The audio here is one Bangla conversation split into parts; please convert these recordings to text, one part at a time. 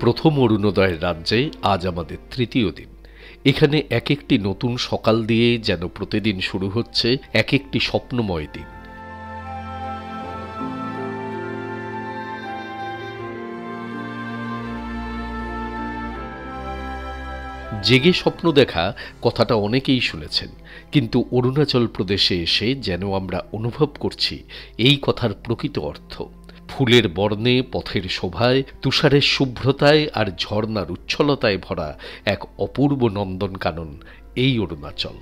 প্রথম অরুণোদয়ের রাজ্যে আজ আমাদের তৃতীয় দিন। এখানে এক একটি নতুন সকাল দিয়ে যেন প্রতিদিন শুরু হচ্ছে এক একটি স্বপ্নময় দিন। জেগে স্বপ্ন দেখা কথাটা অনেকেই শুনেছেন, কিন্তু অরুণাচল প্রদেশে এসে যেন আমরা অনুভব করছি এই কথার প্রকৃত অর্থ। ফুলের বর্ণে, পথের শোভায়, তুষারের শুভ্রতায় আর ঝর্ণার উচ্ছলতায় ভরা এক অপূর্ব নন্দনকানন এই অরুণাচল।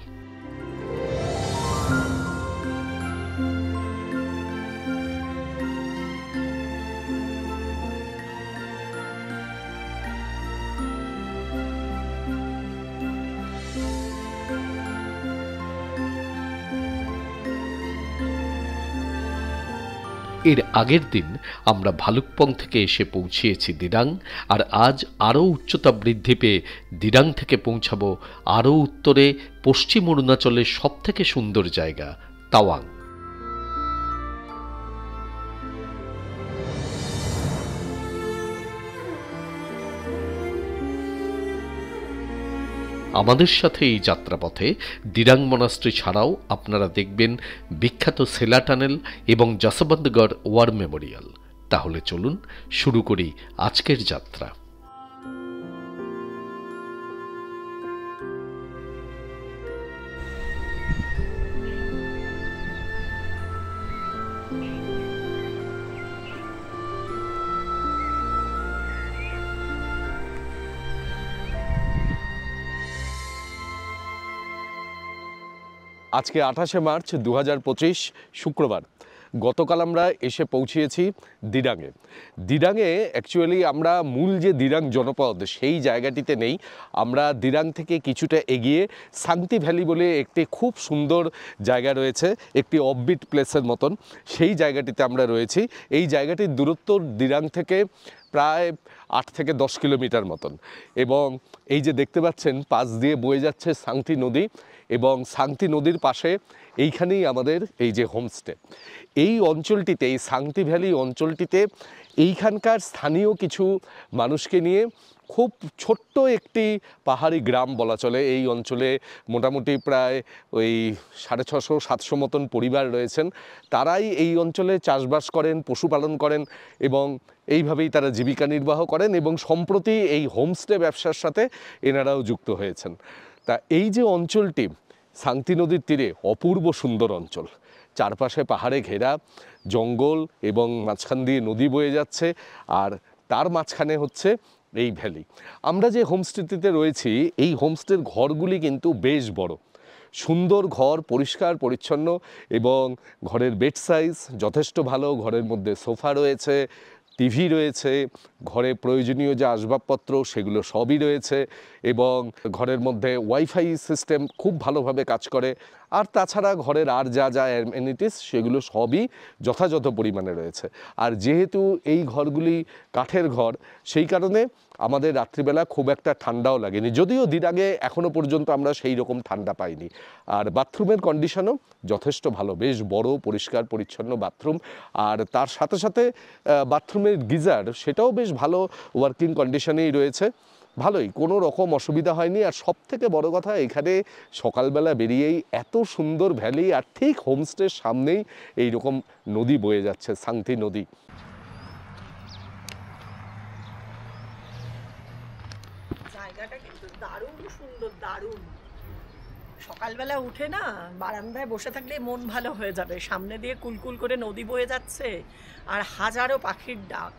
এর আগের দিন আমরা ভালুকপং থেকে এসে পৌঁছিয়েছি দিরাং, আর আজ আরও উচ্চতা বৃদ্ধি পেয়ে দিরাং থেকে পৌঁছাবো আরও উত্তরে পশ্চিম অরুণাচলের সবথেকে সুন্দর জায়গা তাওয়াং। আমাদের সাথে এই যাত্রাপথে দিরাং মনাস্ট্রি ছাড়াও আপনারা দেখবেন বিখ্যাত সেলা টানেল এবং যশবন্তগড় ওয়ার মেমোরিয়াল। তাহলে চলুন শুরু করি আজকের যাত্রা। আজকে 28শে মার্চ 2025 শুক্রবার। গতকাল আমরা এসে পৌঁছিয়েছি দিরাঙে। দিরাঙে অ্যাকচুয়ালি আমরা মূল যে দিরাং জনপদ সেই জায়গাটিতে নেই, আমরা দিরাং থেকে কিছুটা এগিয়ে সাংতি ভ্যালি বলে একটি খুব সুন্দর জায়গা রয়েছে, একটি অফবিট প্লেসের মতন, সেই জায়গাটিতে আমরা রয়েছি। এই জায়গাটির দূরত্ব দিরাং থেকে প্রায় 8 থেকে 10 কিলোমিটার মতন, এবং এই যে দেখতে পাচ্ছেন পাশ দিয়ে বয়ে যাচ্ছে সাংতি নদী, এবং সাংতি নদীর পাশে এইখানেই আমাদের এই যে হোমস্টে। এই অঞ্চলটিতে, এই সাংতি ভ্যালি অঞ্চলটিতে এইখানকার স্থানীয় কিছু মানুষকে নিয়ে খুব ছোট্ট একটি পাহাড়ি গ্রাম বলা চলে। এই অঞ্চলে মোটামুটি প্রায় ওই 650-700 মতন পরিবার রয়েছেন। তারাই এই অঞ্চলে চাষবাস করেন, পশুপালন করেন, এবং এইভাবেই তারা জীবিকা নির্বাহ করেন, এবং সম্প্রতি এই হোমস্টে ব্যবসার সাথে এনারাও যুক্ত হয়েছেন। তা এই যে অঞ্চলটি সাংতি নদীর তীরে, অপূর্ব সুন্দর অঞ্চল, চারপাশে পাহাড়ে ঘেরা জঙ্গল, এবং মাঝখান দিয়ে নদী বয়ে যাচ্ছে, আর তার মাঝখানে হচ্ছে এই ভ্যালি। আমরা যে হোমস্টেটিতে রয়েছি, এই হোমস্টের ঘরগুলি কিন্তু বেশ বড়, সুন্দর ঘর, পরিষ্কার পরিচ্ছন্ন, এবং ঘরের বেড সাইজ যথেষ্ট ভালো। ঘরের মধ্যে সোফা রয়েছে, টিভি রয়েছে, ঘরে প্রয়োজনীয় যে আসবাবপত্র সেগুলো সবই রয়েছে, এবং ঘরের মধ্যে ওয়াইফাই সিস্টেম খুব ভালোভাবে কাজ করে। আর তাছাড়া ঘরের আর যা যা অ্যামেনিটিস সেগুলো সবই যথাযথ পরিমাণে রয়েছে। আর যেহেতু এই ঘরগুলি কাঠের ঘর, সেই কারণে আমাদের রাত্রিবেলা খুব একটা ঠান্ডাও লাগেনি, যদিও দিরাঙে এখনও পর্যন্ত আমরা সেই রকম ঠান্ডা পাইনি। আর বাথরুমের কন্ডিশনও যথেষ্ট ভালো, বেশ বড় পরিষ্কার পরিচ্ছন্ন বাথরুম, আর তার সাথে সাথে বাথরুমের গিজার সেটাও বেশ ভালো ওয়ার্কিং কন্ডিশনেই রয়েছে। ভালোই, কোনো রকম অসুবিধা হয়নি। আর সব থেকে বড় কথা, এখানে সকালবেলা বেরিয়েই এত সুন্দর ভ্যালি, আর ঠিক হোমস্টের সামনেই এই রকম নদী বয়ে যাচ্ছে, সাংতি নদী। জায়গাটা কিন্তু দারুণ সুন্দর, দারুণ। সকালবেলা উঠে না বারান্দায় বসে থাকলে মন ভালো হয়ে যাবে। সামনে দিয়ে কুলকুল করে নদী বয়ে যাচ্ছে, আর হাজারো পাখির ডাক।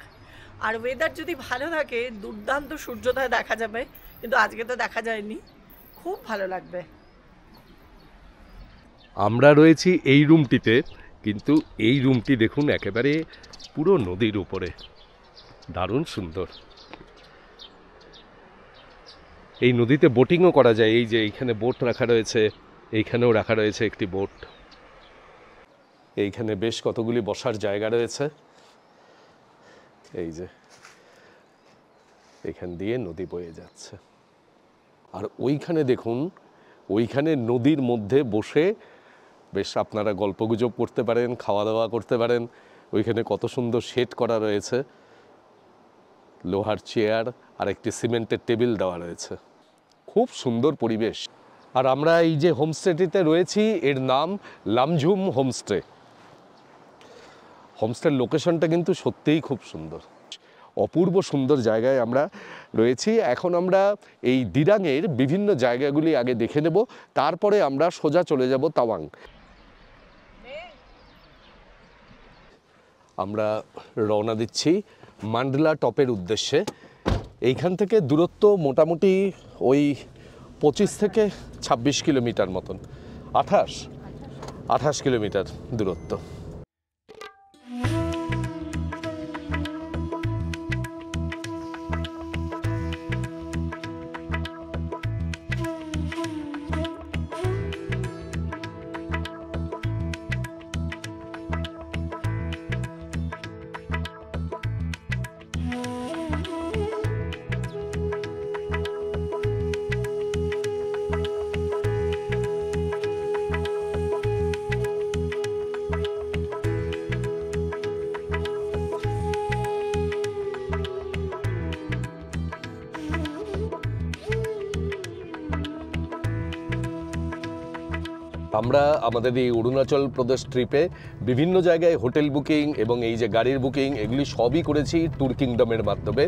আর ওয়েদার যদি ভালো থাকে দুর্দান্ত সূর্যোদয় দেখা যাবে, কিন্তু আজকে তো দেখা যায়নি। খুব ভালো লাগবে। আমরা রয়েছি এই রুমটিতে, কিন্তু এই রুমটি দেখুন একেবারে পুরো নদীর উপরে, দারুণ সুন্দর। এই নদীতে বোটিংও করা যায়। এই যে এইখানে বোট রাখা রয়েছে, এইখানেও রাখা রয়েছে একটি বোট। এইখানে বেশ কতগুলি বসার জায়গা রয়েছে। এই যে এখান দিয়ে নদী বয়ে যাচ্ছে, আর ওইখানে দেখুন, ওইখানে নদীর মধ্যে বসে বেশ আপনারা গল্পগুজব করতে পারেন, খাওয়া দাওয়া করতে পারেন। ওইখানে কত সুন্দর শেড করা রয়েছে, লোহার চেয়ার আর একটি সিমেন্টের টেবিল দেওয়া রয়েছে। খুব সুন্দর পরিবেশ। আর আমরা এই যে হোমস্টেটিতে রয়েছি এর নাম লামঝুম হোমস্টে। হোমস্টের লোকেশনটা কিন্তু সত্যিই খুব সুন্দর, অপূর্ব সুন্দর জায়গায় আমরা রয়েছি। এখন আমরা এই দিরাংয়ের বিভিন্ন জায়গাগুলি আগে দেখে নেব, তারপরে আমরা সোজা চলে যাব তাওয়াং। আমরা রওনা দিচ্ছি মান্ডলা টপের উদ্দেশ্যে। এইখান থেকে দূরত্ব মোটামুটি ওই 25 থেকে 26 কিলোমিটার মতন, 28 কিলোমিটার দূরত্ব। আমরা আমাদের এই অরুণাচল প্রদেশ ট্রিপে বিভিন্ন জায়গায় হোটেল বুকিং এবং এই যে গাড়ির বুকিং এগুলি সবই করেছি ট্যুর কিংডমের মাধ্যমে।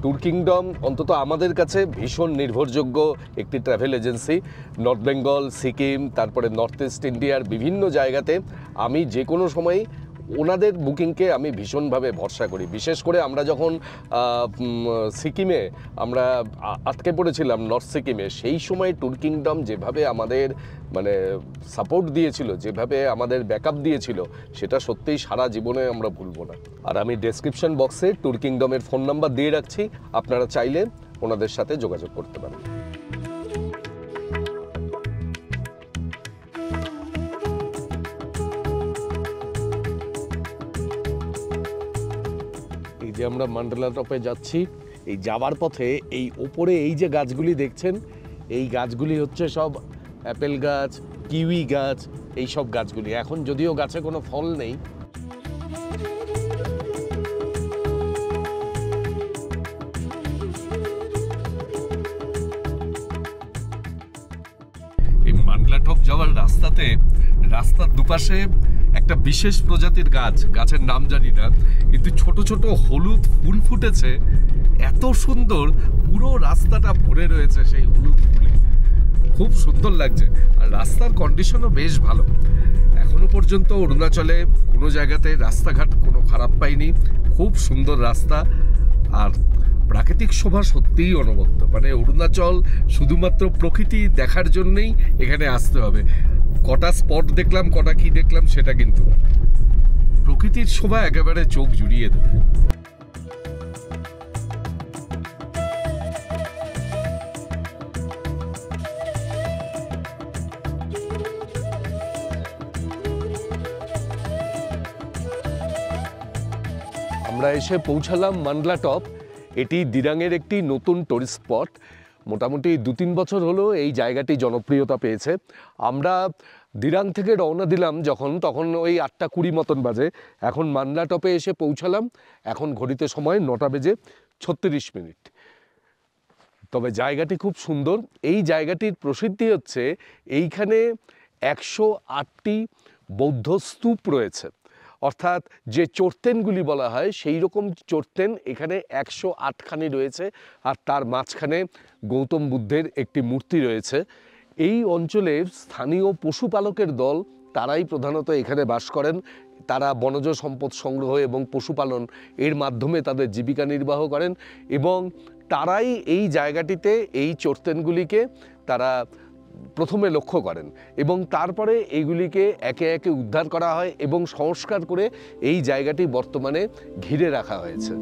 ট্যুর কিংডম অন্তত আমাদের কাছে ভীষণ নির্ভরযোগ্য একটি travel agency. North Bengal, Sikkim, তারপরে নর্থ ইস্ট ইন্ডিয়ার বিভিন্ন জায়গাতে আমি যে কোনো সময় ওনাদের বুকিংকে আমি ভীষণভাবে ভরসা করি। বিশেষ করে আমরা যখন সিকিমে আমরা আটকে পড়েছিলাম, নর্থ সিকিমে, সেই সময় ট্যুর কিংডম যেভাবে আমাদের মানে সাপোর্ট দিয়েছিল, যেভাবে আমাদের ব্যাকআপ দিয়েছিল, সেটা সত্যিই সারা জীবনে আমরা ভুলব না। আর আমি ডেসক্রিপশন বক্সে ট্যুর কিংডমের ফোন নাম্বার দিয়ে রাখছি, আপনারা চাইলে ওনাদের সাথে যোগাযোগ করতে পারেন। যে আমরা মান্ডলা টপে যাচ্ছি, এই যাওয়ার পথে এই ওপরে এই যে গাছগুলি দেখছেন, এই গাছগুলি হচ্ছে সব অ্যাপেল গাছ, কিউই গাছ, এই সব গাছগুলি। এখন যদিও গাছে কোনো ফল নেই। এই মান্ডলা টপ যাওয়ার রাস্তার দুপাশে একটা বিশেষ প্রজাতির গাছের নাম জানি না, কিন্তু ছোট ছোট হলুদ ফুল ফুটেছে, এত সুন্দর, পুরো রাস্তাটা ভরে রয়েছে সেই হলুদ ফুলে, খুব সুন্দর লাগছে। আর রাস্তার কন্ডিশনও বেশ ভালো। এখনো পর্যন্ত অরুণাচলে কোনো জায়গাতে রাস্তাঘাট কোনো খারাপ পাইনি, খুব সুন্দর রাস্তা। আর প্রাকৃতিক শোভা সত্যিই অনবদ্য। মানে অরুণাচল শুধুমাত্র প্রকৃতি দেখার জন্যই এখানে আসতে হবে। কটা স্পট দেখলাম, কটা কি দেখলাম সেটা কিন্তু, প্রকৃতির শোভা একেবারে চোখ জুড়িয়ে দেবে। আমরা এসে পৌঁছালাম মান্ডলা টপ। এটি দিরাংয়ের একটি নতুন টুরিস্ট স্পট। মোটামুটি 2-3 বছর হলো এই জায়গাটি জনপ্রিয়তা পেয়েছে। আমরা দিরাং থেকে রওনা দিলাম তখন ওই 8:20 মতন বাজে। এখন মান্ডলা টপে এসে পৌঁছালাম, এখন ঘড়িতে সময় 9:36। তবে জায়গাটি খুব সুন্দর। এই জায়গাটির প্রসিদ্ধি হচ্ছে এইখানে 108টি বৌদ্ধ স্তূপ রয়েছে, অর্থাৎ যে চোরতেনগুলি বলা হয় সেই রকম চোরতেন এখানে 108খানি রয়েছে। আর তার মাঝখানে গৌতম বুদ্ধের একটি মূর্তি রয়েছে। এই অঞ্চলে স্থানীয় পশুপালকের দল, তারাই প্রধানত এখানে বাস করেন। তারা বনজ সম্পদ সংগ্রহ এবং পশুপালন এর মাধ্যমে তাদের জীবিকা নির্বাহ করেন, এবং তারাই এই জায়গাটিতে এই চোরতেনগুলিকে তারা প্রথমে লক্ষ্য করেন, এবং তারপরে এইগুলিকে একে একে উদ্ধার করা হয় এবং সংস্কার করে এই জায়গাটি বর্তমানে ঘিরে রাখা হয়েছে।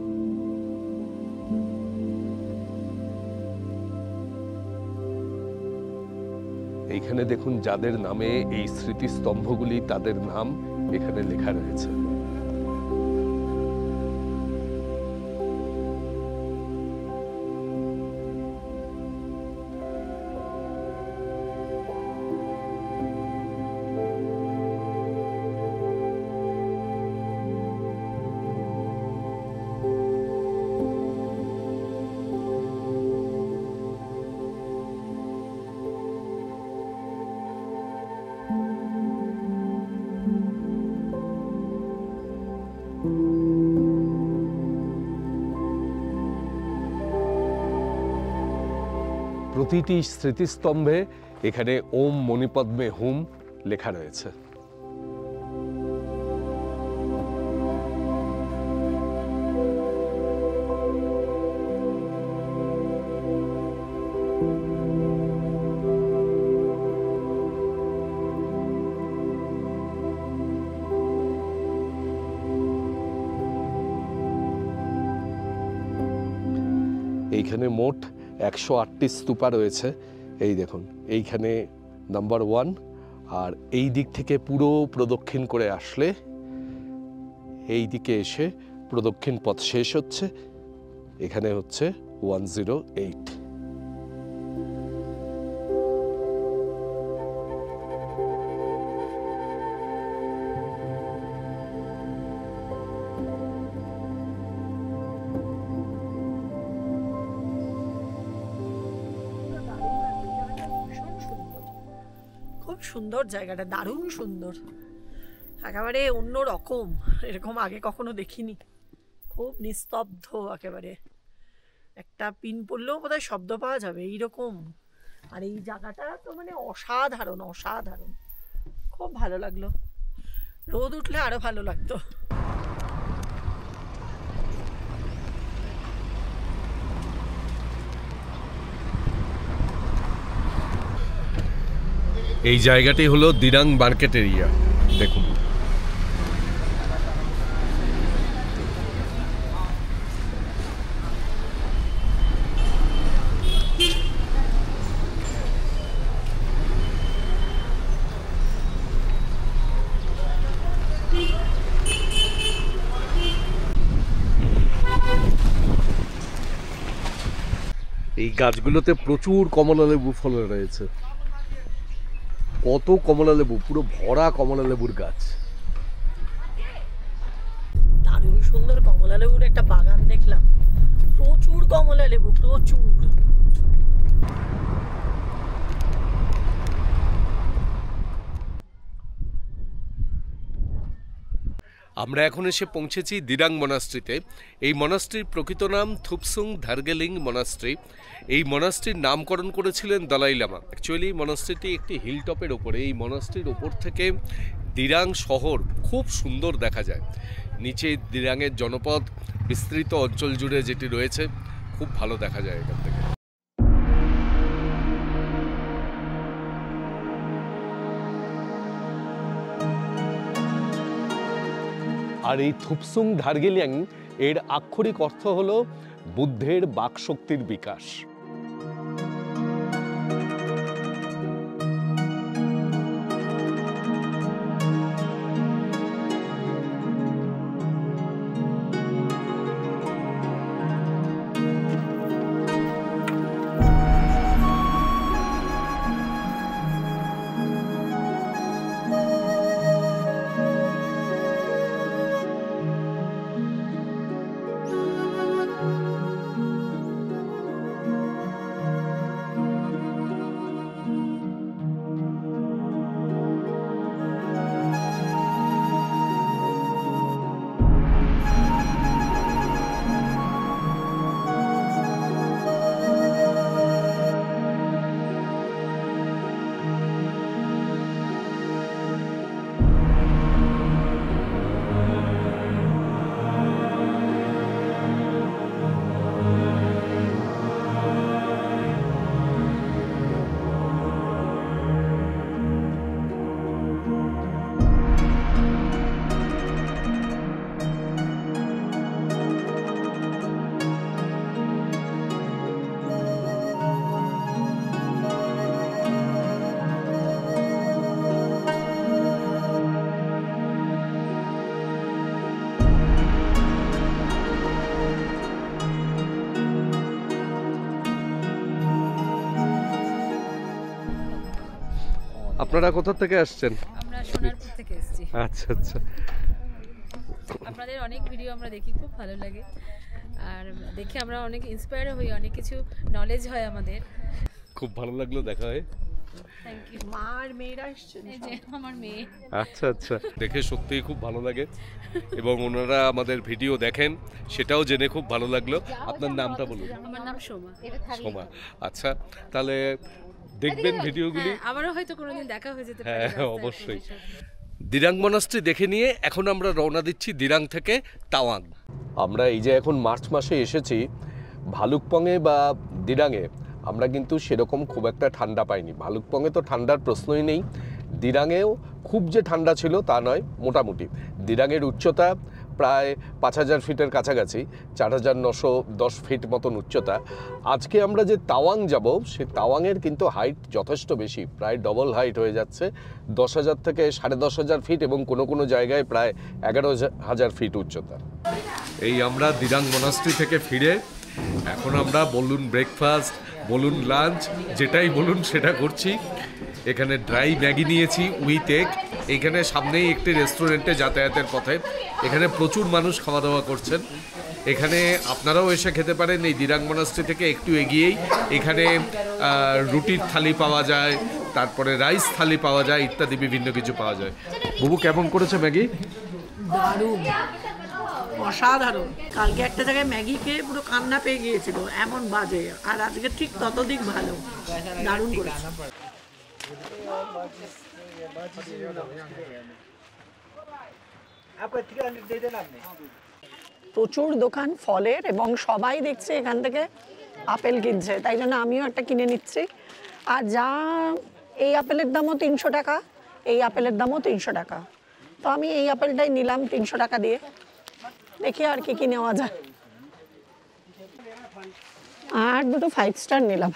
এইখানে দেখুন যাদের নামে এই স্মৃতিস্তম্ভগুলি, তাদের নাম এখানে লেখা রয়েছে। প্রতিটি স্মৃতিস্তম্ভে এখানে ওম মণিপদ্মে হুম লেখা রয়েছে। এইখানে মোট 108টি স্তূপা রয়েছে। এই দেখুন, এইখানে নাম্বার 1, আর এই দিক থেকে পুরো প্রদক্ষিণ করে আসলে এই দিকে এসে প্রদক্ষিণ পথ শেষ হচ্ছে। এখানে হচ্ছে 108। সুন্দর জায়গাটা, দারুণ সুন্দর, একেবারে অন্য রকম, এরকম আগে কখনো দেখিনি। খুব নিস্তব্ধ, একেবারে একটা পিন পড়লেও বোধহয় শব্দ পাওয়া যাবে এইরকম। আর এই জায়গাটা তো মানে অসাধারণ অসাধারণ, খুব ভালো লাগলো। রোদ উঠলে আরো ভালো লাগতো। এই জায়গাটি হলো দিরাং মার্কেট এরিয়া। দেখুন, এই গাছগুলোতে প্রচুর কমলা লেবু ফল রয়েছে। কত কমলা লেবু, পুরো ভরা কমলা লেবুর গাছ। দারুণ সুন্দর কমলা লেবুর একটা বাগান দেখলাম, প্রচুর কমলা লেবু, প্রচুর। আমরা এখন এসে পৌঁছেছি দিরাং মনাস্ট্রিতে। এই মনাস্ট্রির প্রকৃত নাম থুপসুং ধারগেলিং মনাস্ট্রি। এই মনাস্ট্রির নামকরণ করেছিলেন দলাই লামা। অ্যাকচুয়ালি মনাস্ট্রিটি একটি হিলটপের ওপরে। এই মনাস্ট্রির ওপর থেকে দিরাং শহর খুব সুন্দর দেখা যায়। নিচে দিরাংয়ের জনপদ বিস্তৃত অঞ্চল জুড়ে যেটি রয়েছে, খুব ভালো দেখা যায় এখান থেকে। আর এই থুপসুং ধারগেলিয়াং এর আক্ষরিক অর্থ হলো বুদ্ধের বাকশক্তির বিকাশ। আপনারা কোথা থেকে আসছেন? আমরা সোনারপুর থেকে এসেছি। আচ্ছা আচ্ছা। আপনাদের অনেক ভিডিও আমরা দেখি, খুব ভালো লাগে, আর দেখে আমরা অনেক ইন্সপায়ার হই, অনেক কিছু নলেজ হয় আমাদের। খুব ভালো লাগলো দেখা হয়। Thank you. মা আর মেয়েরা এসছেন এই যে আমার মেয়ে। আচ্ছা আচ্ছা, দেখে সত্যিই খুব ভালো লাগে এবং ওনারা আমাদের ভিডিও দেখেন সেটাও জেনে খুব ভালো লাগলো। আপনার নামটা বলুন। আমার নাম সোমা। সোমা। আচ্ছা, তাহলে দেখবেন ভিডিওগুলি। হ্যাঁ, আমারও হয়তো কোনোদিন দেখা হয়ে যেতে পারে। হ্যাঁ, রাস্তায় অবশ্যই। আপনাদের সাথে। দিরাং মনাস্ট্রি দেখে নিয়ে এখন আমরা রওনা দিচ্ছি দিরাং থেকে তাওয়াং। আমরা এই যে এখন মার্চ মাসে এসেছি ভালুকপংয়ে বা দিরাংয়ে, আমরা কিন্তু সেরকম খুব একটা ঠান্ডা পাইনি। ভালুকপংয়ে তো ঠান্ডার প্রশ্নই নেই, দিরাংয়েও খুব যে ঠান্ডা ছিল তা নয়, মোটামুটি। দিরাংয়ের উচ্চতা প্রায় 5000 ফিটের কাছাকাছি, 4910 ফিট মতন উচ্চতা। আজকে আমরা যে তাওয়াং যাব, সেই তাওয়াংয়ের কিন্তু হাইট যথেষ্ট বেশি, প্রায় ডবল হাইট হয়ে যাচ্ছে, 10,000 থেকে 10,500 ফিট এবং কোনো কোনো জায়গায় প্রায় 11,000 ফিট উচ্চতা। এই আমরা দিরাং মনাস্ট্রি থেকে ফিরে এখন আমরা বলুন ব্রেকফাস্ট, বলুন লাঞ্চ, যেটাই বলুন সেটা করছি। এখানে ড্রাই ম্যাগি নিয়েছি উইথ এগ। এখানে সামনেই একটি রেস্টুরেন্টে যাতায়াতের পথে, এখানে প্রচুর মানুষ খাওয়া দাওয়া করছেন। এখানে আপনারাও এসে খেতে পারেন। এই দিরাং মনাস্ট্রি থেকে একটু এগিয়েই এখানে রুটির থালি পাওয়া যায়, তারপরে রাইস থালি পাওয়া যায়, ইত্যাদি বিভিন্ন কিছু পাওয়া যায়। বুবু কেমন করেছে ম্যাগি? দারুণ, অসাধারণ। কালকে একটা জায়গায় ম্যাগি খেয়ে পুরো কান্না পেয়ে গিয়েছিল, এমন বাজে। আর আজকে ঠিক ততদিক ভালো, দারুণ করেছে। প্রচুর দোকান ফলের এবং সবাই দেখছে এখান থেকে আপেল কিনছে, তাই জন্য আমিও একটা কিনে নিচ্ছি। আর যা এই আপেলের দামও 300 টাকা, এই আপেলের দামও 300 টাকা। তো আমি এই আপেলটাই নিলাম 300 টাকা দিয়ে। দেখি আর কি কি নেওয়া যায়। আর দুটো 5 স্টার নিলাম।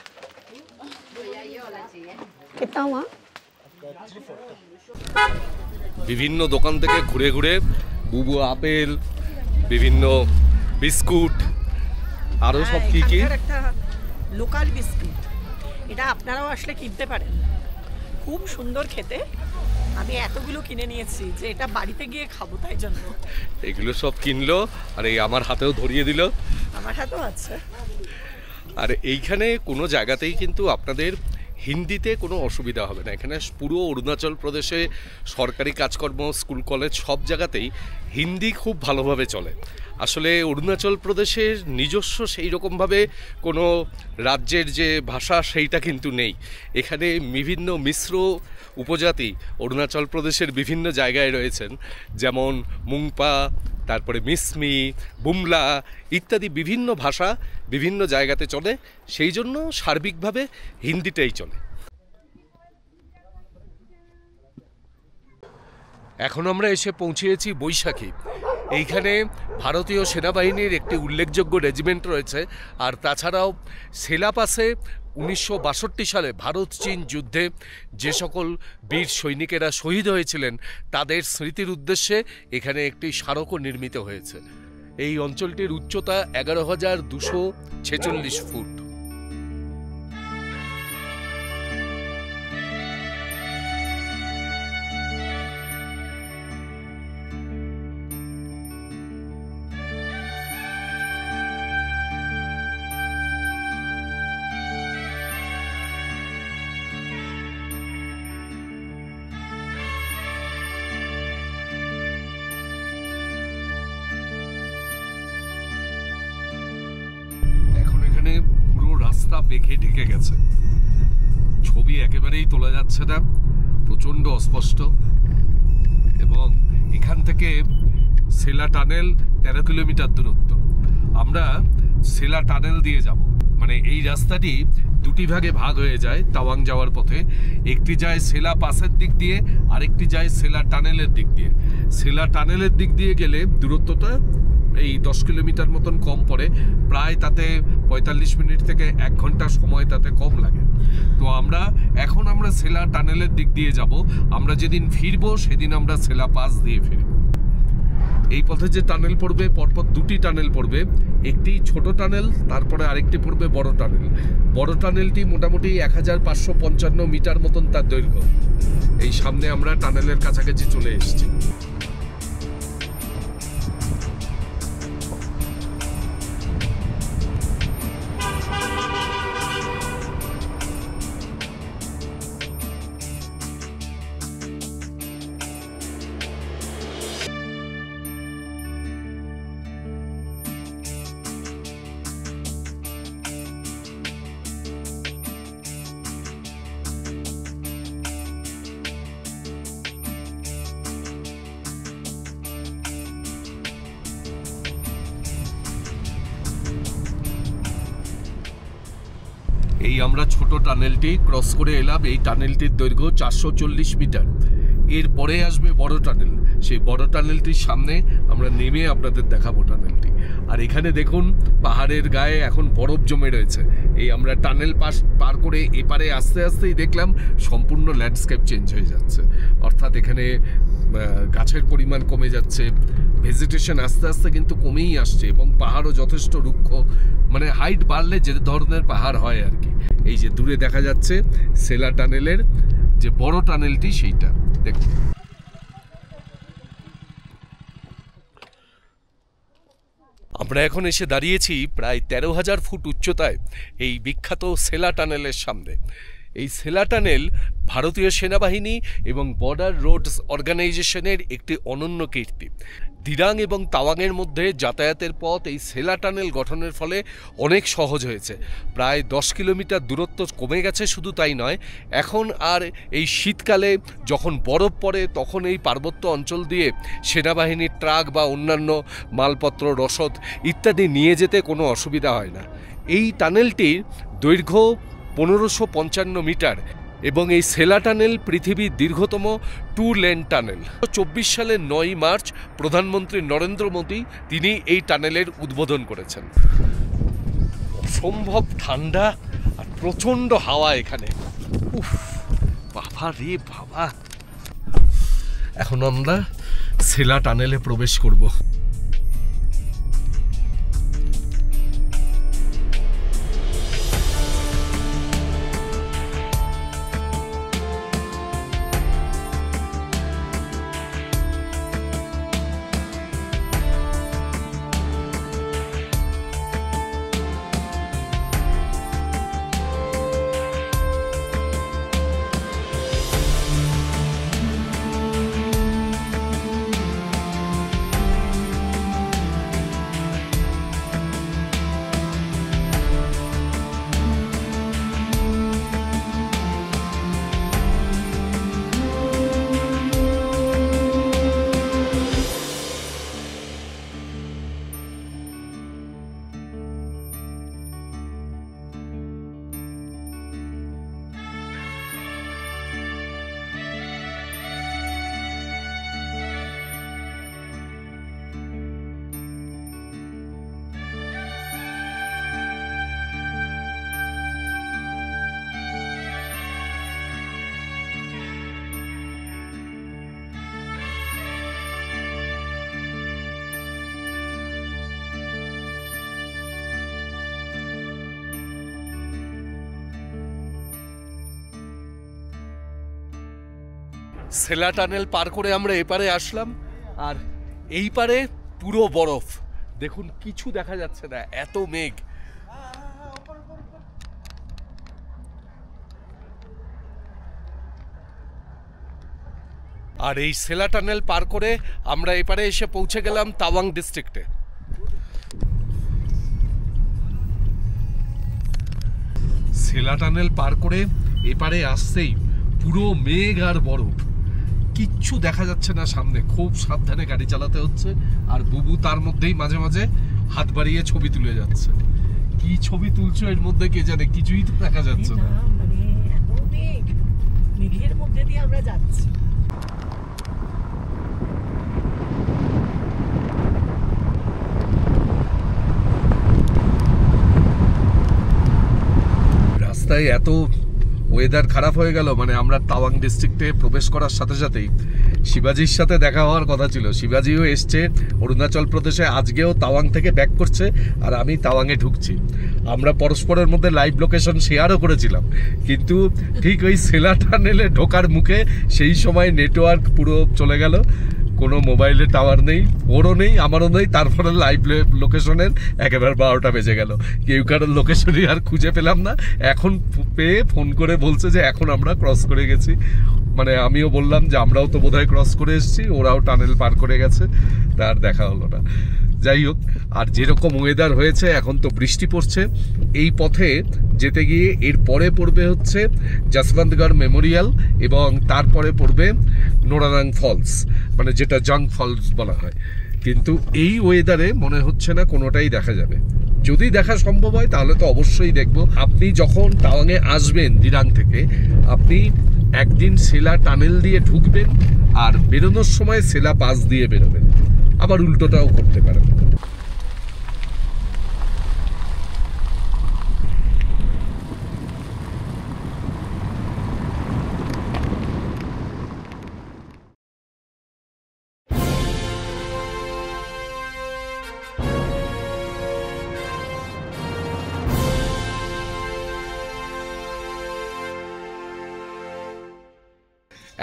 কিতনা হুয়া? বিভিন্ন দোকান থেকে ঘুরে ঘুরে বুবু আপেল, বিভিন্ন বিস্কুট, আরও সব কি কি। একটা লোকাল বিস্কুট, এটা আপনারাও আসলে কিনতে পারেন, খুব সুন্দর খেতে। আমি এতগুলো কিনে নিয়েছি যে এটা বাড়িতে গিয়ে খাবো, তাই জন্য এগুলো সব কিনলো আর এই আমার হাতেও ধরিয়ে দিল। আমার হাতেও আছে। আর এইখানে কোনো জায়গাতেই কিন্তু আপনাদের হিন্দিতে কোনো অসুবিধা হবে না। এখানে পুরো অরুণাচল প্রদেশে সরকারি কাজকর্ম, স্কুল কলেজ সব জায়গাতেই হিন্দি খুব ভালোভাবে চলে। আসলে অরুণাচল প্রদেশের নিজস্ব সেই রকমভাবে কোনো রাজ্যের যে ভাষা সেইটা কিন্তু নেই। এখানে বিভিন্ন মিশ্র উপজাতি অরুণাচল প্রদেশের বিভিন্ন জায়গায় রয়েছেন, যেমন মুংপা, তারপরে মিসমি, বুমলা ইত্যাদি বিভিন্ন ভাষা বিভিন্ন জায়গাতে চলে, সেই জন্য সার্বিকভাবে হিন্দিটাই চলে। এখন আমরা এসে পৌঁছেছি বৈশাখী। এইখানে ভারতীয় সেনাবাহিনীর একটি উল্লেখযোগ্য রেজিমেন্ট রয়েছে। আর তাছাড়াও সেলাপাসে 1962 সালে ভারত চীন যুদ্ধে যে সকল বীর সৈনিকেরা শহীদ হয়েছিলেন তাদের স্মৃতির উদ্দেশ্যে এখানে একটি স্মারকও নির্মিত হয়েছে। এই অঞ্চলটির উচ্চতা 11,246 ফুট। পুরো রাস্তা বেঁকে ঢেকে গেছে, ছবি একেবারেই তোলা যাচ্ছে না, প্রচন্ড অস্পষ্ট। এবং এখান থেকে সেলা টানেল 13 কিলোমিটার দূরত্ব। আমরা সেলা টানেল দিয়ে যাব, মানে এই রাস্তাটি দুটি ভাগে ভাগ হয়ে যায় তাওয়াং যাওয়ার পথে। একটি যায় সেলা পাসের দিক দিয়ে, আরেকটি যায় সেলা টানেলের দিক দিয়ে। সেলা টানেলের দিক দিয়ে গেলে দূরত্বটা এই 10 কিলোমিটার মতন কম পড়ে, প্রায় তাতে 45 মিনিট থেকে 1 ঘন্টা সময় তাতে কম লাগে। তো এখন আমরা সেলা টানেলের দিক দিয়ে যাব। আমরা যেদিন ফিরবো সেদিন আমরা সেলা পাস দিয়ে ফিরব। এই পথে যে টানেল পড়বে, পরপর দুটি টানেল পড়বে, একটি ছোট টানেল, তারপরে আরেকটি পড়বে বড় টানেল। বড় টানেলটি মোটামুটি 1555 মিটার মতন তার দৈর্ঘ্য। এই সামনে আমরা টানেলের কাছাকাছি চলে এসেছি। এই আমরা ছোট টানেলটি ক্রস করে এলাম। এই টানেলটির দৈর্ঘ্য 440 মিটার। এরপরে আসবে বড় টানেল। সেই বড় টানেলটির সামনে আমরা নেমে আপনাদের দেখাবো টানেলটি। আর এখানে দেখুন পাহাড়ের গায়ে এখন বরফ জমে রয়েছে। এই আমরা টানেল পার করে এপারে আস্তে আস্তেই দেখলাম সম্পূর্ণ ল্যান্ডস্কেপ চেঞ্জ হয়ে যাচ্ছে। অর্থাৎ এখানে গাছের পরিমাণ কমে যাচ্ছে, ভেজিটেশন আস্তে আস্তে কিন্তু কমেই আসছে, এবং পাহাড়ও যথেষ্ট রুক্ষ, মানে হাইট বাড়লে যে ধরনের পাহাড় হয় আর কি। এই যে দূরে দেখা যাচ্ছে সেলা টানেলের যে বড় টানেলটি, সেইটা দেখুন। আমরা এখন এসে দাঁড়িয়েছি প্রায় 13,000 ফুট উচ্চতায় এই বিখ্যাত সেলা টানেলের সামনে। এই সেলা টানেল ভারতীয় সেনাবাহিনী এবং বর্ডার রোডস অর্গানাইজেশনের একটি অনন্য কীর্তি। দিরাং এবং তাওয়াংয়ের মধ্যে যাতায়াতের পথ এই সেলা টানেল গঠনের ফলে অনেক সহজ হয়েছে। প্রায় 10 কিলোমিটার দূরত্ব কমে গেছে। শুধু তাই নয়, এখন আর এই শীতকালে যখন বরফ পড়ে তখন এই পার্বত্য অঞ্চল দিয়ে সেনাবাহিনীর ট্রাক বা অন্যান্য মালপত্র, রসদ ইত্যাদি নিয়ে যেতে কোনো অসুবিধা হয় না। এই টানেলটির দৈর্ঘ্য 1555 মিটার এবং এই সেলা টানেল পৃথিবীর দীর্ঘতম 2 লেন টানেল। 24 সালের 9 মার্চ প্রধানমন্ত্রী নরেন্দ্র মোদী তিনি এই টানেলের উদ্বোধন করেছেন। অসম্ভব ঠান্ডা আর প্রচণ্ড হাওয়া এখানে। উফ বাবা রে বাবা। এখন আমরা সেলা টানেলে প্রবেশ করব। সেলা টানেল পার করে আমরা এপারে আসলাম, আর এই পারে পুরো বরফ। দেখুন কিছু দেখা যাচ্ছে না, এত মেঘ। আর এই সেলা টানেল পার করে আমরা এপারে এসে পৌঁছে গেলাম তাওয়াং ডিস্ট্রিক্টে। সেলা টানেল পার করে এপারে আসতেই পুরো মেঘ আর বরফ, কিচ্ছু দেখা যাচ্ছে না সামনে। খুব সাবধানে গাড়ি চালাতে হচ্ছে। আর বুবু তার মধ্যেই মাঝে মাঝে হাত বাড়িয়ে ছবি তুলে যাচ্ছে। কি ছবি তুলছো এর মধ্যে কে জানে, কিছুই তো দেখা যাচ্ছে না। মানে এত মেঘ, মেঘের মধ্যে দিয়ে আমরা যাচ্ছি। রাস্তায় এত ওয়েদার খারাপ হয়ে গেল, মানে আমরা তাওয়াং ডিস্ট্রিক্টে প্রবেশ করার সাথে সাথেই শিবাজির সাথে দেখা হওয়ার কথা ছিল। শিবাজিও এসছে অরুণাচল প্রদেশে, আজকেও তাওয়াং থেকে ব্যাক করছে, আর আমি তাওয়াংয়ে ঢুকছি। আমরা পরস্পরের মধ্যে লাইভ লোকেশন শেয়ারও করেছিলাম, কিন্তু ঠিক ওই সেলা টানেলে ঢোকার মুখে সেই সময় নেটওয়ার্ক পুরো চলে গেল। কোনো মোবাইলে টাওয়ার নেই, ওরও নেই, আমারও নেই। তারপরে লাইভ লোকেশনের একেবারে 12টা বেজে গেল। কেউ কারোর লোকেশনই আর খুঁজে পেলাম না। এখন পেয়ে ফোন করে বলছে যে এখন আমরা ক্রস করে গেছি। মানে আমিও বললাম যে আমরাও তো বোধহয় ক্রস করে এসেছি, ওরাও টানেল পার করে গেছে, তার দেখা হলো না। যাই হোক, আর যেরকম ওয়েদার হয়েছে, এখন তো বৃষ্টি পড়ছে। এই পথে যেতে গিয়ে এর পরে পড়বে হচ্ছে যশবন্তগড় মেমোরিয়াল, এবং তারপরে পড়বে নোরানাং ফলস, মানে যেটা জাং ফলস বলা হয়। কিন্তু এই ওয়েদারে মনে হচ্ছে না কোনোটাই দেখা যাবে। যদি দেখা সম্ভব হয় তাহলে তো অবশ্যই দেখব। আপনি যখন তাওয়াংয়ে আসবেন দিরাং থেকে, আপনি একদিন সেলা টানেল দিয়ে ঢুকবেন আর বেরোনোর সময় সেলা পাস দিয়ে বেরোবেন, আবার উল্টোটাও করতে পারেন।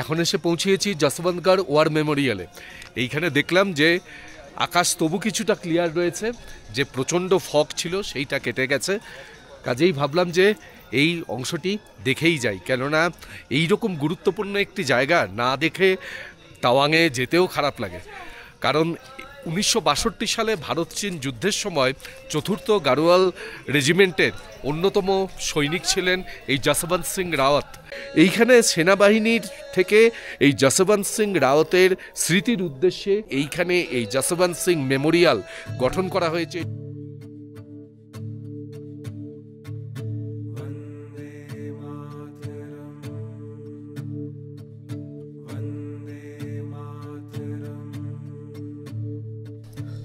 এখন এসে পৌঁছিয়েছি যশবন্তগড় ওয়ার মেমোরিয়ালে। এইখানে দেখলাম যে আকাশ তবু কিছুটা ক্লিয়ার রয়েছে, যে প্রচণ্ড ফগ ছিল সেইটা কেটে গেছে। কাজেই ভাবলাম যে এই অংশটি দেখেই যাই, কেননা এইরকম গুরুত্বপূর্ণ একটি জায়গা না দেখে তাওয়াংয়ে যেতেও খারাপ লাগে। কারণ 1962 সালে ভারত চীন যুদ্ধের সময় 4th গাড়োয়াল রেজিমেন্টের অন্যতম সৈনিক ছিলেন এই যশবন্ত সিং রাওয়াত। এইখানে সেনাবাহিনীর থেকে এই যশবন্ত সিং রাওয়াতের স্মৃতির উদ্দেশ্যে এইখানে এই যশবন্ত সিং মেমোরিয়াল গঠন করা হয়েছে।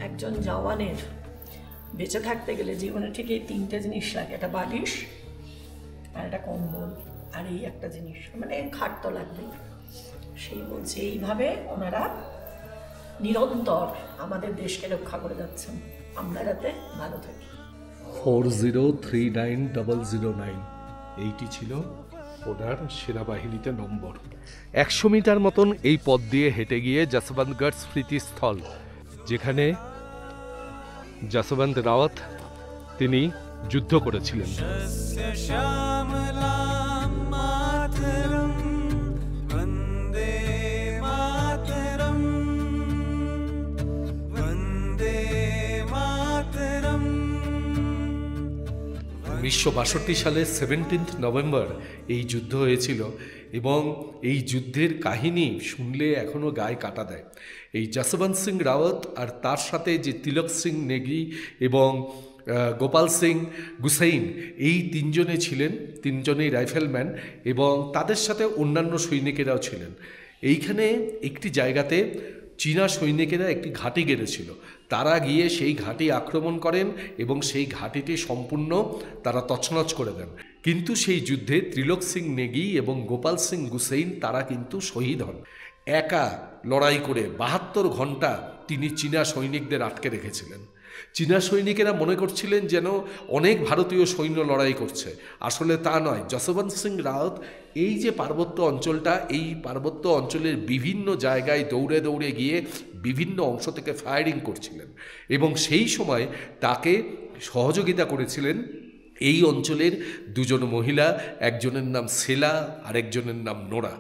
একজন জওয়ানের বেঁচে থাকতে গেলে জীবনে ঠিক এই 3টে জিনিস লাগে, একটা বালিশ আর একটা কম্বল আর এই একটা জিনিস, মানে খাট তো লাগবে। সেই বলছে এইভাবে ওনারা নিরন্তর আমাদের দেশকে রক্ষা করে যাচ্ছেন, আমরা যাতে ভালো থাকি। 4039009 এইটি ছিল ওনার সেনাবাহিনীতে নম্বর। 100 মিটার মতন এই পথ দিয়ে হেঁটে গিয়ে যশবন্তগড় স্মৃতিস্থল, যেখানে যশবন্ত রাওয়াত তিনি যুদ্ধ করেছিলেন। উনিশশো 1962 সালে 17 নভেম্বর এই যুদ্ধ হয়েছিল এবং এই যুদ্ধের কাহিনী শুনলে এখনও গায়ে কাটা দেয়। এই যশবন্ত সিং রাওয়াত আর তার সাথে যে তিলক সিং নেগি এবং গোপাল সিং গুসাইন, এই তিনজনে ছিলেন, তিনজনেই রাইফেলম্যান, এবং তাদের সাথে অন্যান্য সৈনিকেরাও ছিলেন। এইখানে একটি জায়গাতে চীনা সৈনিকেরা একটি ঘাঁটি গেড়েছিল, তারা গিয়ে সেই ঘাঁটি আক্রমণ করেন এবং সেই ঘাঁটিটি সম্পূর্ণ তারা তছনছ করে দেন। কিন্তু সেই যুদ্ধে ত্রিলোক সিং নেগি এবং গোপাল সিং গুসাইন তারা কিন্তু শহীদ হন। একা লড়াই করে 72 ঘন্টা তিনি চীনা সৈনিকদের আটকে রেখেছিলেন। চীনা সৈনিকেরা মনে করছিলেন যেন অনেক ভারতীয় সৈন্য লড়াই করছে, আসলে তা নয়। যশবন্ত সিং রাওয়াত এই যে পার্বত্য অঞ্চলটা, এই পার্বত্য অঞ্চলের বিভিন্ন জায়গায় দৌড়ে দৌড়ে গিয়ে বিভিন্ন অংশ থেকে ফায়ারিং করছিলেন এবং সেই সময় তাকে সহযোগিতা করেছিলেন এই অঞ্চলের দুজন মহিলা, একজনের নাম সেলা আর একজনের নাম নোরা।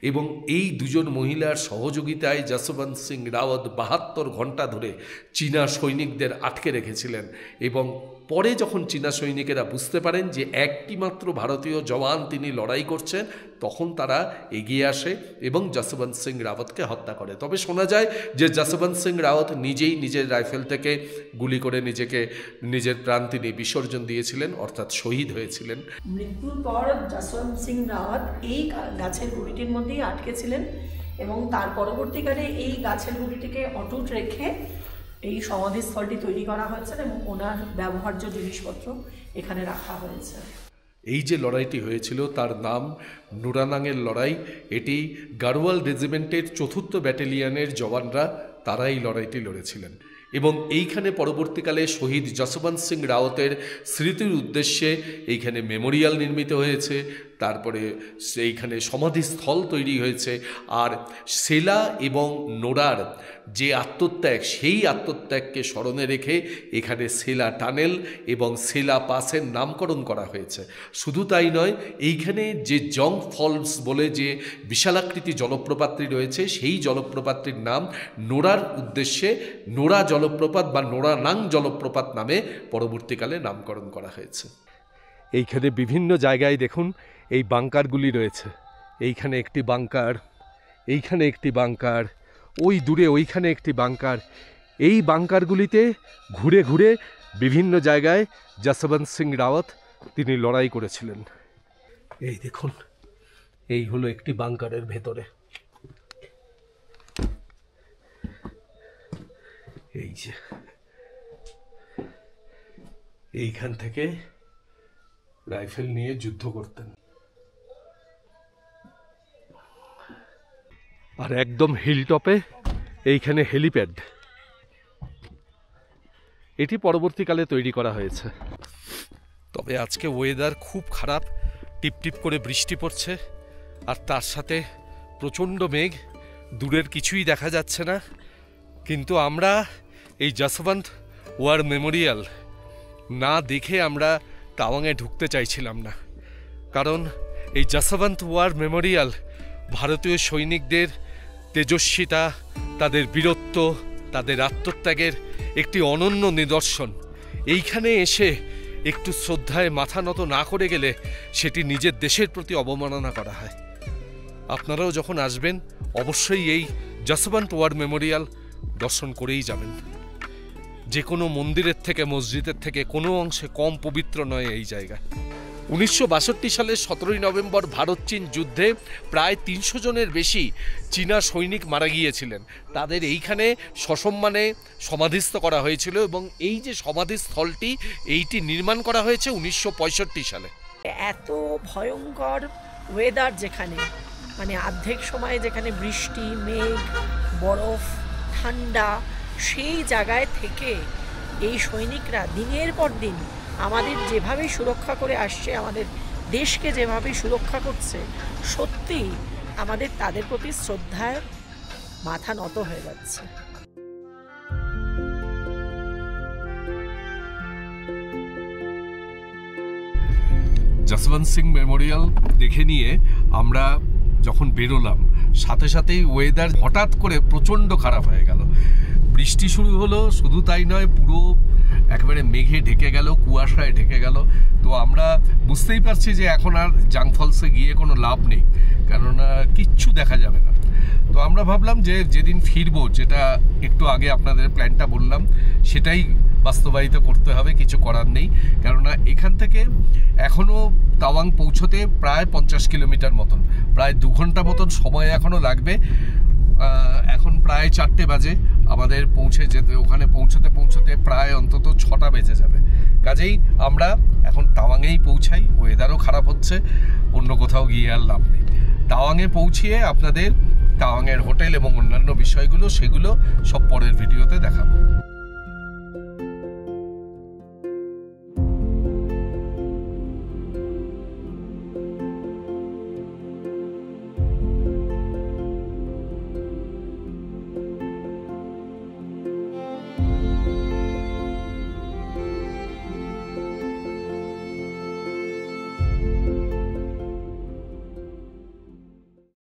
এবং এই দুজন মহিলার সহযোগিতায় যশবন্ত সিং রাওয়াত 72 ঘন্টা ধরে চীনা সৈনিকদের আটকে রেখেছিলেন। এবং পরে যখন চীনা সৈনিকেরা বুঝতে পারেন যে একটি মাত্র ভারতীয় জওয়ান তিনি লড়াই করছেন, তখন তারা এগিয়ে আসে এবং যশবন্ত সিং রাওয়াতকে হত্যা করে। তবে শোনা যায় যে যশবন্ত সিং রাওয়াত নিজেই নিজের রাইফেল থেকে গুলি করে নিজের প্রাণ তিনি বিসর্জন দিয়েছিলেন, অর্থাৎ শহীদ হয়েছিলেন। মৃত্যুর পর যশবন্ত সিং রাওয়াত এই গাছের গুড়িটির মধ্যেই আটকে ছিলেন এবং তার পরবর্তীকালে এই গাছের গুড়িটিকে অটুট রেখে এই সমাধিস্থলটি তৈরি করা হয়েছে এবং ওনার ব্যবহার্য জিনিসপত্র এখানে রাখা হয়েছে। এই যে লড়াইটি হয়েছিল তার নাম নুরানাংয়ের লড়াই। এটি গাড়োয়াল রেজিমেন্টের 4th ব্যাটালিয়নের জওয়ানরা তারা এই লড়াইটি লড়েছিলেন এবং এইখানে পরবর্তীকালে শহীদ যশবন্ত সিং রাওয়াতের স্মৃতির উদ্দেশ্যে এইখানে মেমোরিয়াল নির্মিত হয়েছে, তারপরে এইখানে সমাধিস্থল তৈরি হয়েছে। আর সেলা এবং নোরার যে আত্মত্যাগ, সেই আত্মত্যাগকে স্মরণে রেখে এখানে সেলা টানেল এবং সেলা পাসের নামকরণ করা হয়েছে। শুধু তাই নয়, এইখানে যে জং ফলস বলে যে বিশালাকৃতি জলপ্রপাতটি রয়েছে, সেই জলপ্রপাতটির নাম নোরার উদ্দেশ্যে নোরা জলপ্রপাত বা নোরানাং জলপ্রপাত নামে পরবর্তীকালে নামকরণ করা হয়েছে। এইখানে বিভিন্ন জায়গায় দেখুন এই বাংকারগুলি রয়েছে। এইখানে একটি বাংকার, এইখানে একটি বাংকার, ওই দূরে ওইখানে একটি বাংকার। এই বাংকারগুলিতে ঘুরে ঘুরে বিভিন্ন জায়গায় যশবন্ত সিং রাওয়াত তিনি লড়াই করেছিলেন। এই দেখুন, এই হলো একটি বাংকারের ভেতরে। এই যে এইখান থেকে রাইফেল নিয়ে যুদ্ধ করতেন। আর একদম হিলটপে এইখানে হেলিপ্যাড, এটি পরবর্তীকালে তৈরি করা হয়েছে। তবে আজকে ওয়েদার খুব খারাপ, টিপটিপ করে বৃষ্টি পড়ছে আর তার সাথে প্রচণ্ড মেঘ, দূরের কিছুই দেখা যাচ্ছে না। কিন্তু আমরা এই যশবন্ত ওয়ার মেমোরিয়াল না দেখে আমরা তাওয়াংয়ে ঢুকতে চাইছিলাম না, কারণ এই যশবন্ত ওয়ার মেমোরিয়াল ভারতীয় সৈনিকদের তেজস্বিতা, তাদের বীরত্ব, তাদের আত্মত্যাগের একটি অনন্য নিদর্শন। এইখানে এসে একটু শ্রদ্ধায় মাথা নত না করে গেলে সেটি নিজের দেশের প্রতি অবমাননা করা হয়। আপনারাও যখন আসবেন অবশ্যই এই যশবন্ত ওয়ার মেমোরিয়াল দর্শন করেই যাবেন। যে কোনো মন্দিরের থেকে, মসজিদের থেকে কোনো অংশে কম পবিত্র নয় এই জায়গা। 1962 সালের 17ই নভেম্বর ভারত চীন যুদ্ধে প্রায় 300 জনের বেশি চীনা সৈনিক মারা গিয়েছিলেন। তাদের এইখানে সসম্মানে সমাধিস্থ করা হয়েছিল এবং এই যে সমাধিস্থলটি, এইটি নির্মাণ করা হয়েছে 1965 সালে। এত ভয়ঙ্কর ওয়েদার, যেখানে মানে অর্ধেক সময় যেখানে বৃষ্টি, মেঘ, বরফ, ঠান্ডা, সেই জায়গায় থেকে এই সৈনিকরা দিনের পর দিন আমাদের যেভাবে সুরক্ষা করে আসছে, আমাদের দেশকে যেভাবে সুরক্ষা করছে, সত্যি আমাদের তাদের প্রতি শ্রদ্ধায় মাথা নত হয়ে যাচ্ছে। যশবন্ত সিং মেমোরিয়াল দেখে নিয়ে আমরা যখন বেরোলাম, সাথে সাথেই ওয়েদার হঠাৎ করে প্রচণ্ড খারাপ হয়ে গেল। বৃষ্টি শুরু হলো, শুধু তাই নয়, পুরো একেবারে মেঘে ঢেকে গেল, কুয়াশায় ঢেকে গেল। তো আমরা বুঝতেই পারছি যে এখন আর জাং ফলসে গিয়ে কোনো লাভ নেই, কেননা কিচ্ছু দেখা যাবে না। তো আমরা ভাবলাম যে যেদিন ফিরবো, যেটা একটু আগে আপনাদের প্ল্যানটা বললাম, সেটাই বাস্তবায়িত করতে হবে, কিছু করার নেই। কেননা এখান থেকে এখনও তাওয়াং পৌঁছতে প্রায় 50 কিলোমিটার মতন, প্রায় 2 ঘন্টা মতন সময় এখনও লাগবে। এখন প্রায় 4টে বাজে, আমাদের ওখানে পৌঁছতে প্রায় অন্তত 6টা বেজে যাবে। কাজেই আমরা এখন তাওয়াংয়েই পৌঁছাই। ওয়েদারও খারাপ হচ্ছে, অন্য কোথাও গিয়ে আর লাভ নেই। তাওয়াংয়ে পৌঁছিয়ে আপনাদের তাওয়াংয়ের হোটেল এবং অন্যান্য বিষয়গুলো, সেগুলো সব পরের ভিডিওতে দেখাবো।